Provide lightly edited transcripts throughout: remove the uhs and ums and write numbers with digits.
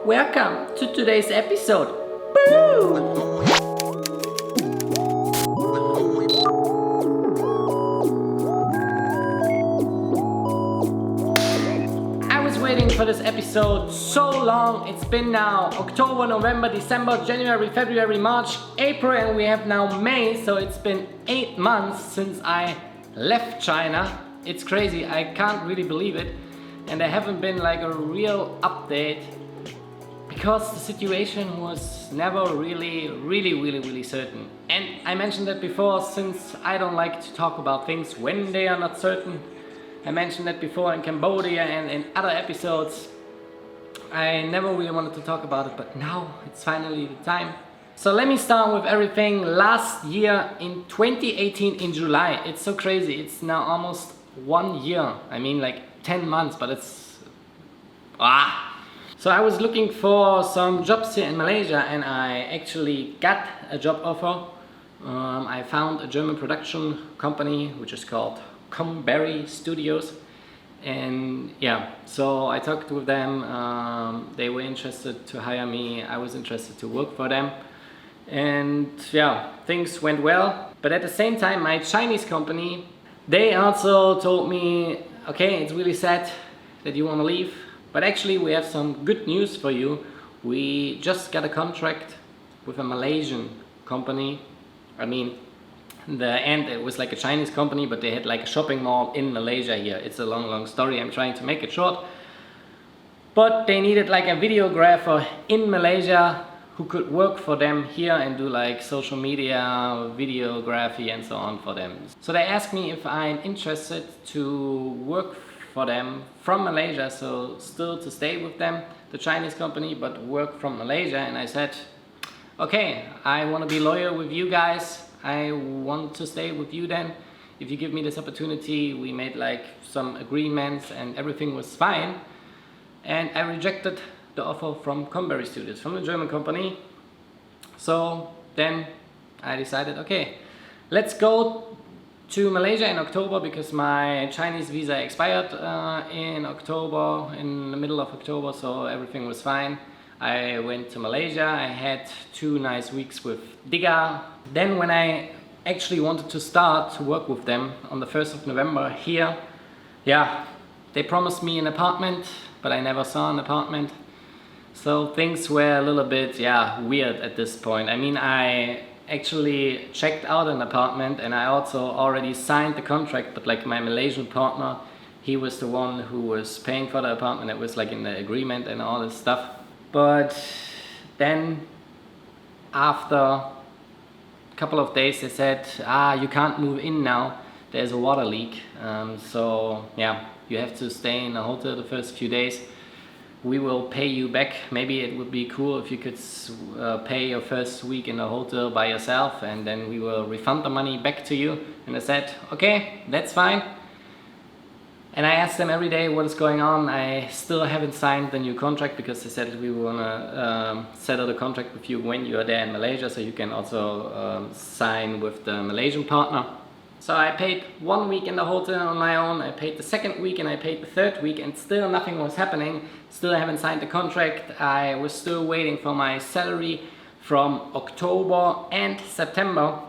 Welcome to today's episode. Boo! I was waiting for this episode so long. It's been now October, November, December, January, February, March, April, and we have now May, so it's been 8 months since I left China. It's crazy, I can't really believe it. And there haven't been like a real update because the situation was never really certain. And I mentioned that before, since I don't like to talk about things when they are not certain. I mentioned that before in Cambodia and in other episodes. I never really wanted to talk about it, but now it's finally the time. So let me start with everything. Last year in 2018 in July, it's so crazy, it's now almost 1 year. I mean like 10 months, but it's... So I was looking for some jobs here in Malaysia and I actually got a job offer. I found a German production company which is called Comberry Studios, and yeah, so I talked with them. They were interested to hire me, I was interested to work for them, and yeah, things went well. But at the same time, my Chinese company, they also told me, okay, it's really sad that you want to leave, but actually we have some good news for you. We just got a contract with a Malaysian company. I mean, in the end it was like a Chinese company, but they had like a shopping mall in Malaysia here. It's a long story, I'm trying to make it short. But they needed like a videographer in Malaysia who could work for them here and do like social media, videography and so on for them. So they asked me if I'm interested to work for them from Malaysia, so still to stay with them, the Chinese company, but work from Malaysia. And I said, okay, I want to be loyal with you guys. I want to stay with you then. If you give me this opportunity, we made like some agreements and everything was fine. And I rejected the offer from Comberry Studios, from the German company. So then I decided, okay, let's go to Malaysia in October, because my Chinese visa expired in October, in the middle of October, so everything was fine. I went to Malaysia, I had 2 nice weeks with DJI. Then when I actually wanted to start to work with them on the 1st of November here, yeah, they promised me an apartment, but I never saw an apartment. So things were a little bit, yeah, weird at this point. I mean, I actually checked out an apartment and I also already signed the contract, but like my Malaysian partner, he was the one who was paying for the apartment. It was like in the agreement and all this stuff. But then after a couple of days they said, you can't move in now, there's a water leak, so yeah, you have to stay in a hotel the first few days. We will pay you back. Maybe it would be cool if you could pay your first week in the hotel by yourself, and then we will refund the money back to you. And I said, okay, that's fine. And I asked them every day what is going on. I still haven't signed the new contract, because they said we want to settle the contract with you when you are there in Malaysia, so you can also sign with the Malaysian partner. So I paid 1 week in the hotel on my own, I paid the 2nd week and I paid the 3rd week, and still nothing was happening. Still I haven't signed the contract. I was still waiting for my salary from October and September,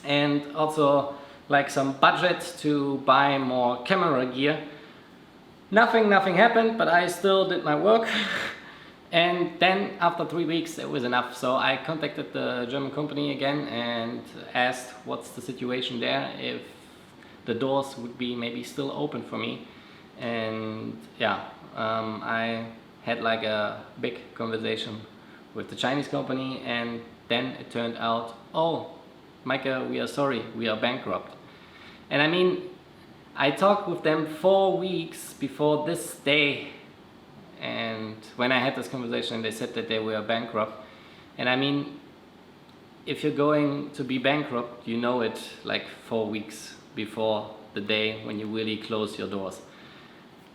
and also like some budget to buy more camera gear. Nothing happened, but I still did my work. And then after 3 weeks it was enough. So I contacted the German company again and asked what's the situation there, if the doors would be maybe still open for me. And yeah, I had like a big conversation with the Chinese company, and then it turned out, oh, Micah, we are sorry, we are bankrupt. And I mean, I talked with them 4 weeks before this day, and when I had this conversation they said that they were bankrupt. And I mean, if you're going to be bankrupt, you know it like 4 weeks before the day when you really close your doors.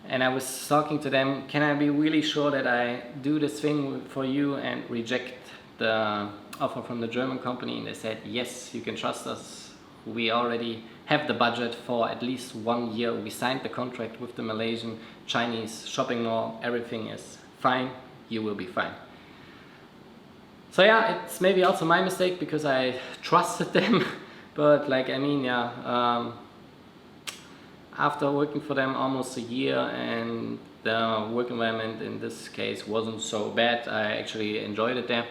And I was talking to them, can I be really sure that I do this thing for you and reject the offer from the German company? And they said, yes, you can trust us. We already have the budget for at least 1 year. We signed the contract with the Malaysian Chinese shopping mall. Everything is fine. you will be fine. So yeah, it's maybe also my mistake because I trusted them, but like, I mean, yeah, after working for them almost a year, and the work environment in this case wasn't so bad, I actually enjoyed it there.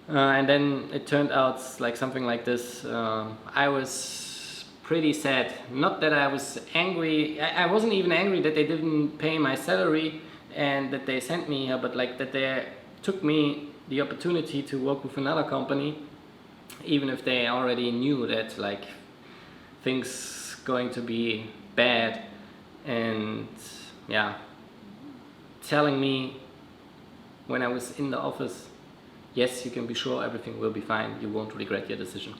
And then it turned out like something like this. I was pretty sad. Not that I was angry, I wasn't even angry that they didn't pay my salary and that they sent me here, but like that they took me the opportunity to work with another company, even if they already knew that like things going to be bad, and yeah, telling me when I was in the office, yes, you can be sure everything will be fine, you won't regret your decision.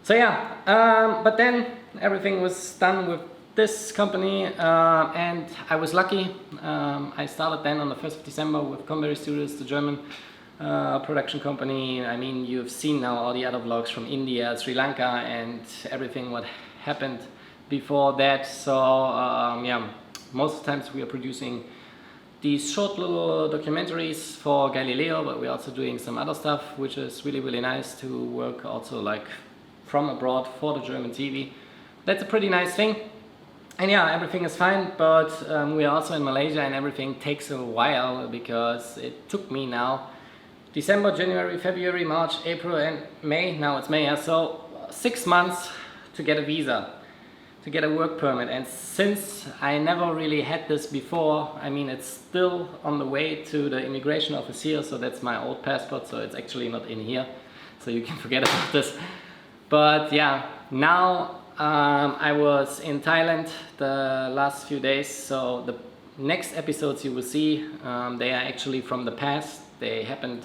So yeah, but then everything was done with this company, and I was lucky. I started then on the 1st of December with Comberry Studios, the German production company. I mean, you've seen now all the other vlogs from India, Sri Lanka, and everything what happened before that. So yeah, most of the times we are producing these short little documentaries for Galileo, but we're also doing some other stuff, which is really, really nice to work also like from abroad for the German TV. That's a pretty nice thing. And yeah, everything is fine, but we are also in Malaysia, and everything takes a while because it took me now December, January, February, March, April and May. Now it's May, yeah, so 6 months to get a visa, to get a work permit. And since I never really had this before, I mean, it's still on the way to the immigration office here, so that's my old passport, so it's actually not in here, so you can forget about this. But yeah, now I was in Thailand the last few days, so the next episodes you will see, they are actually from the past. They happened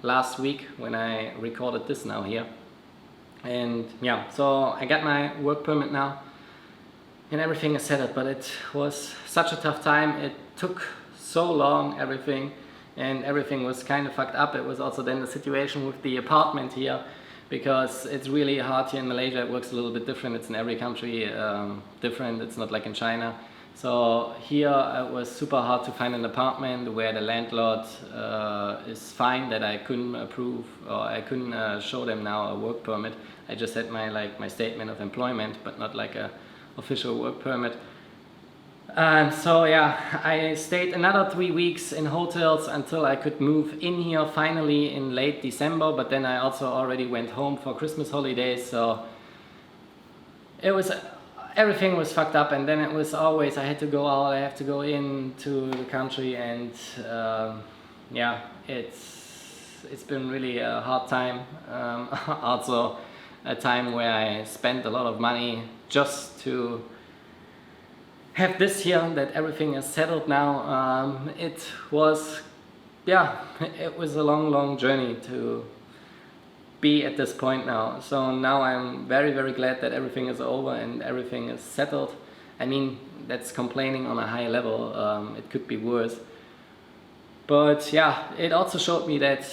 last week when I recorded this now here. And yeah, so I got my work permit now and everything is set up, but it was such a tough time. It took so long, everything, and everything was kind of fucked up. It was also then the situation with the apartment here, because it's really hard here in Malaysia. It works a little bit different. It's in every country different. It's not like in China. So here it was super hard to find an apartment where the landlord is fine that I couldn't approve, or I couldn't show them now a work permit. I just had my statement of employment, but not like a official work permit. So yeah, I stayed another 3 weeks in hotels until I could move in here finally in late December, but then I also already went home for Christmas holidays, so it was, everything was fucked up. And then it was always, I had to go out, I have to go into the country, and yeah, it's been really a hard time. Also a time where I spent a lot of money just to have this here, that everything is settled now. It was, yeah, it was a long journey to be at this point now. So now I'm very, very glad that everything is over and everything is settled. I mean, that's complaining on a high level. It could be worse. But yeah, it also showed me that,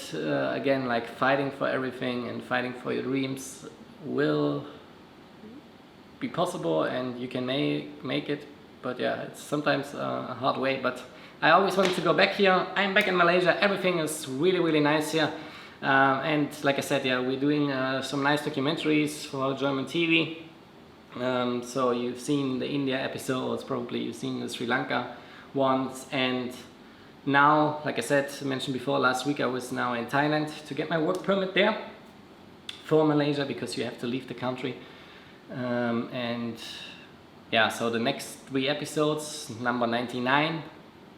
again, like fighting for everything and fighting for your dreams will be possible, and you can make it. But yeah, it's sometimes a hard way, but I always wanted to go back here. I'm back in Malaysia, everything is really, really nice here. And like I said, yeah, we're doing some nice documentaries for German TV. So you've seen the India episodes, probably you've seen the Sri Lanka ones, and now, like I said, mentioned before, last week I was now in Thailand to get my work permit there for Malaysia, because you have to leave the country. And yeah, so the next 3 episodes, number 99,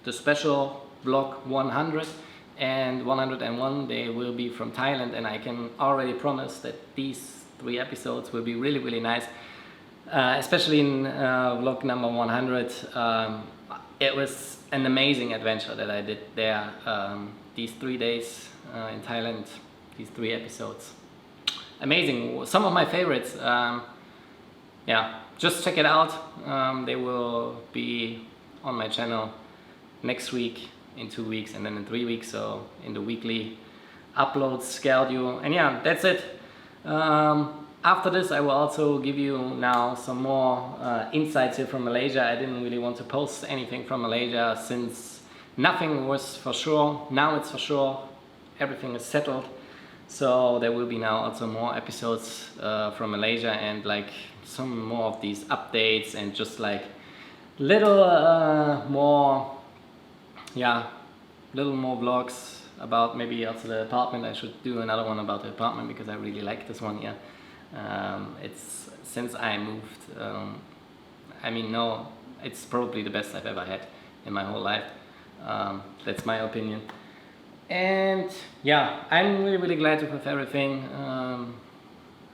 the special vlog 100 and 101, they will be from Thailand, and I can already promise that these 3 episodes will be really, really nice. Especially in vlog number 100, it was an amazing adventure that I did there. These 3 days in Thailand, these 3 episodes. Amazing, some of my favorites. Yeah, just check it out. They will be on my channel next week, in 2 weeks, and then in 3 weeks, so in the weekly upload schedule. And yeah, that's it. After this I will also give you now some more insights here from Malaysia. I didn't really want to post anything from Malaysia since nothing was for sure. Now it's for sure. Everything is settled. So there will be now also more episodes from Malaysia, and like some more of these updates, and just like little more vlogs about maybe also the apartment. I should do another one about the apartment because I really like this one here. It's since I moved, I mean, no, it's probably the best I've ever had in my whole life. That's my opinion. And yeah, I'm really glad to have everything.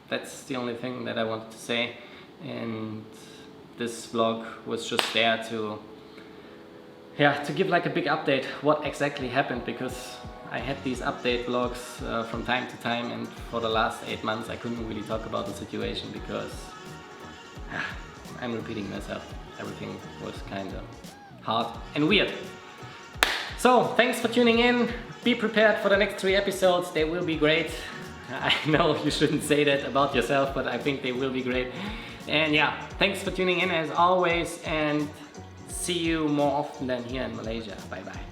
That's the only thing that I wanted to say, and this vlog was just there to give like a big update what exactly happened, because I had these update vlogs from time to time, and for the last 8 months I couldn't really talk about the situation because I'm repeating myself. Everything was kind of hard and weird. So thanks for tuning in. Be prepared for the next 3 episodes. They will be great. I know you shouldn't say that about yourself, but I think they will be great. And yeah, thanks for tuning in as always, and see you more often than here in Malaysia. Bye bye.